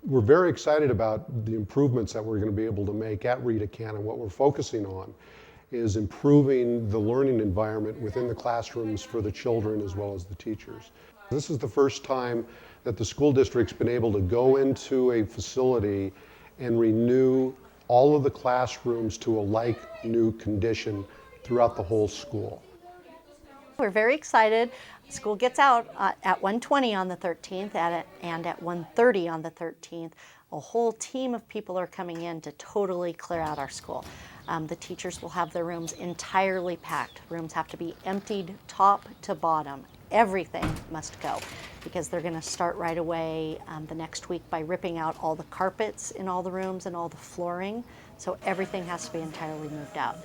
we're very excited about the improvements that we're going to be able to make at Rita Cannon. What we're focusing on is improving the learning environment within the classrooms for the children as well as the teachers. This is the first time that the school district's been able to go into a facility and renew all of the classrooms to a like new condition throughout the whole school. We're very excited. School gets out at 1:20 on the 13th and at 1:30 on the 13th. A whole team of people are coming in to totally clear out our school. The teachers will have their rooms entirely packed. Rooms have to be emptied top to bottom. Everything must go because they're going to start right away the next week by ripping out all the carpets in all the rooms and all the flooring. So everything has to be entirely moved out.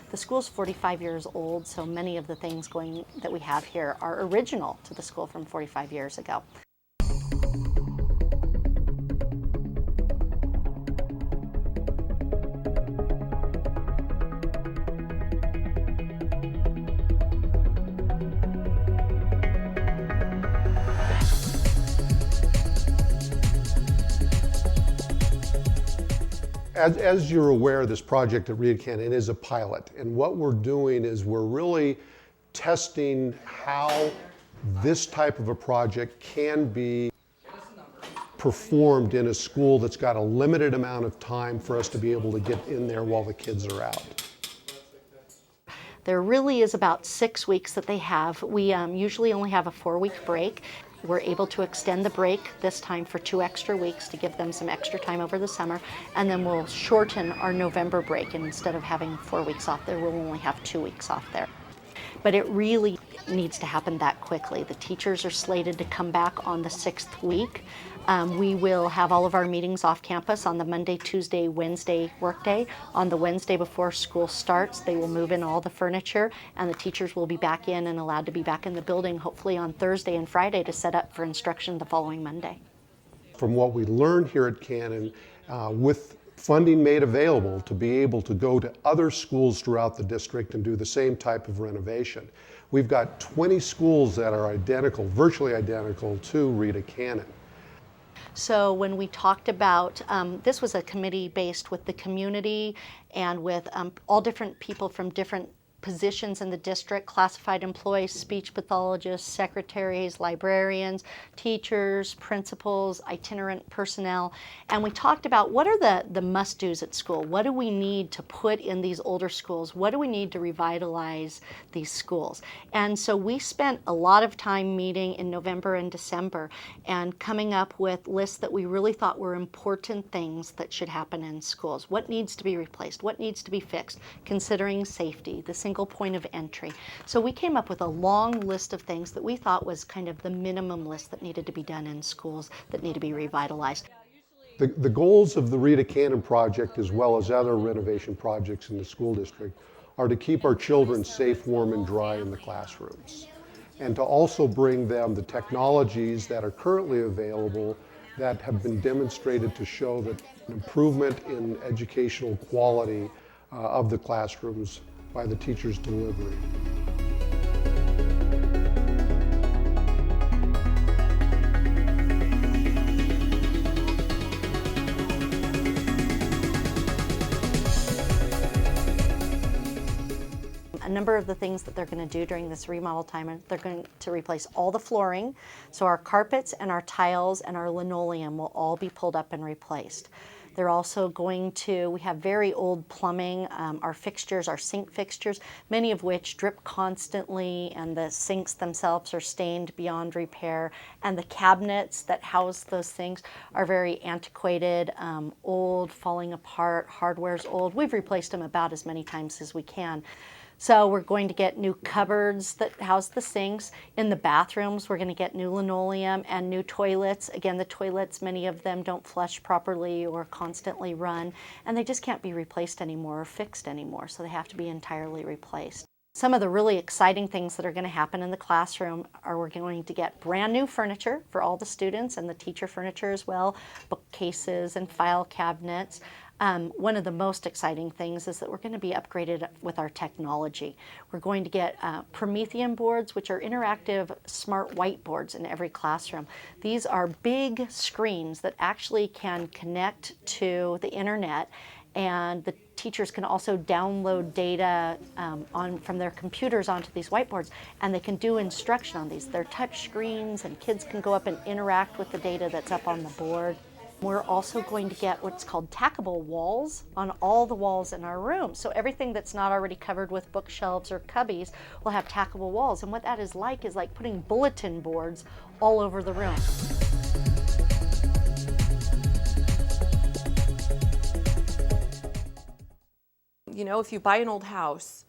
The school's 45 years old, so many of the things that we have here are original to the school from 45 years ago. As you're aware, this project at Rita Cannon is a pilot, and what we're doing is we're really testing how this type of a project can be performed in a school that's got a limited amount of time for us to be able to get in there while the kids are out. There really is about 6 weeks that they have. We usually only have a 4-week break. We're able to extend the break this time for 2 extra weeks to give them some extra time over the summer, and then we'll shorten our November break, and instead of having 4 weeks off there, we'll only have 2 weeks off there. But it really needs to happen that quickly. The teachers are slated to come back on the 6th week. We will have all of our meetings off campus on the Monday, Tuesday, Wednesday workday. On the Wednesday before school starts, they will move in all the furniture, and the teachers will be back in and allowed to be back in the building hopefully on Thursday and Friday to set up for instruction the following Monday. From what we learned here at Cannon, with funding made available to be able to go to other schools throughout the district and do the same type of renovation, we've got 20 schools that are identical, virtually identical to Rita Cannon. So when we talked about, this was a committee based with the community and with all different people from different positions in the district, classified employees, speech pathologists, secretaries, librarians, teachers, principals, itinerant personnel. And we talked about what are the must-dos at school? What do we need to put in these older schools? What do we need to revitalize these schools? And so we spent a lot of time meeting in November and December and coming up with lists that we really thought were important things that should happen in schools. What needs to be replaced? What needs to be fixed? Considering safety, the single point of entry. So we came up with a long list of things that we thought was kind of the minimum list that needed to be done in schools that need to be revitalized. The goals of the Rita Cannon project, as well as other renovation projects in the school district, are to keep our children safe, warm, and dry in the classrooms, and to also bring them the technologies that are currently available that have been demonstrated to show that an improvement in educational quality of the classrooms by the teacher's delivery. A number of the things that they're going to do during this remodel time, they're going to replace all the flooring. So our carpets and our tiles and our linoleum will all be pulled up and replaced. They're also going to, we have very old plumbing, our fixtures, our sink fixtures, many of which drip constantly, and the sinks themselves are stained beyond repair, and the cabinets that house those things are very antiquated, old, falling apart, hardware's old. We've replaced them about as many times as we can. So we're going to get new cupboards that house the sinks. In the bathrooms, we're going to get new linoleum and new toilets. Again, the toilets, many of them don't flush properly or constantly run, and they just can't be replaced anymore or fixed anymore, so they have to be entirely replaced. Some of the really exciting things that are going to happen in the classroom are we're going to get brand new furniture for all the students and the teacher furniture as well, bookcases and file cabinets. One of the most exciting things is that we're going to be upgraded with our technology. We're going to get Promethean boards, which are interactive smart whiteboards in every classroom. These are big screens that actually can connect to the internet, and the teachers can also download data from their computers onto these whiteboards, and they can do instruction on these. They're touch screens, and kids can go up and interact with the data that's up on the board. We're also going to get what's called tackable walls on all the walls in our room. So everything that's not already covered with bookshelves or cubbies will have tackable walls. And what that is like putting bulletin boards all over the room. You know, if you buy an old house,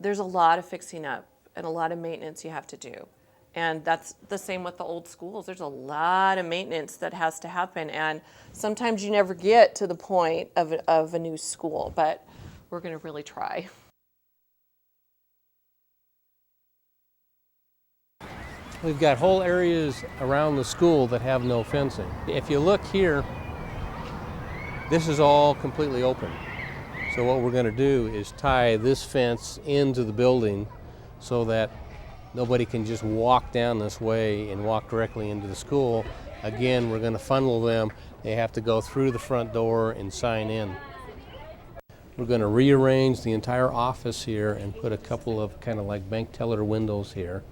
there's a lot of fixing up and a lot of maintenance you have to do. And that's the same with the old schools. There's a lot of maintenance that has to happen. And sometimes you never get to the point of a new school, but we're going to really try. We've got whole areas around the school that have no fencing. If you look here, this is all completely open. So what we're going to do is tie this fence into the building so that nobody can just walk down this way and walk directly into the school. Again, we're going to funnel them. They have to go through the front door and sign in. We're going to rearrange the entire office here and put a couple of kind of like bank teller windows here.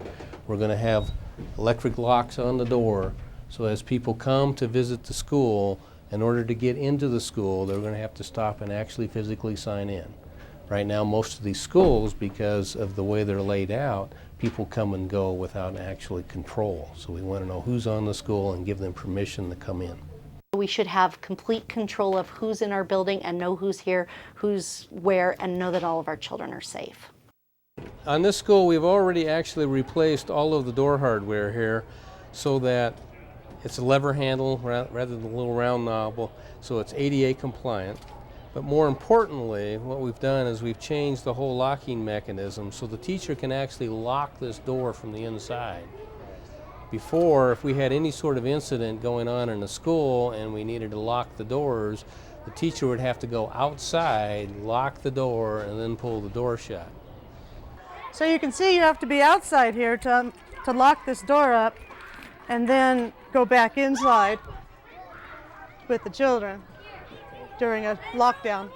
We're going to have electric locks on the door, so as people come to visit the school, in order to get into the school, they're going to have to stop and actually physically sign in. Right now, most of these schools, because of the way they're laid out, people come and go without actually control. So we want to know who's on the school and give them permission to come in. We should have complete control of who's in our building and know who's here, who's where, and know that all of our children are safe. On this school, we've already actually replaced all of the door hardware here so that it's a lever handle rather than a little round knob, so it's ADA compliant. But more importantly, what we've done is we've changed the whole locking mechanism so the teacher can actually lock this door from the inside. Before, if we had any sort of incident going on in the school and we needed to lock the doors, the teacher would have to go outside, lock the door, and then pull the door shut. So you can see you have to be outside here to lock this door up and then go back inside with the children during a lockdown.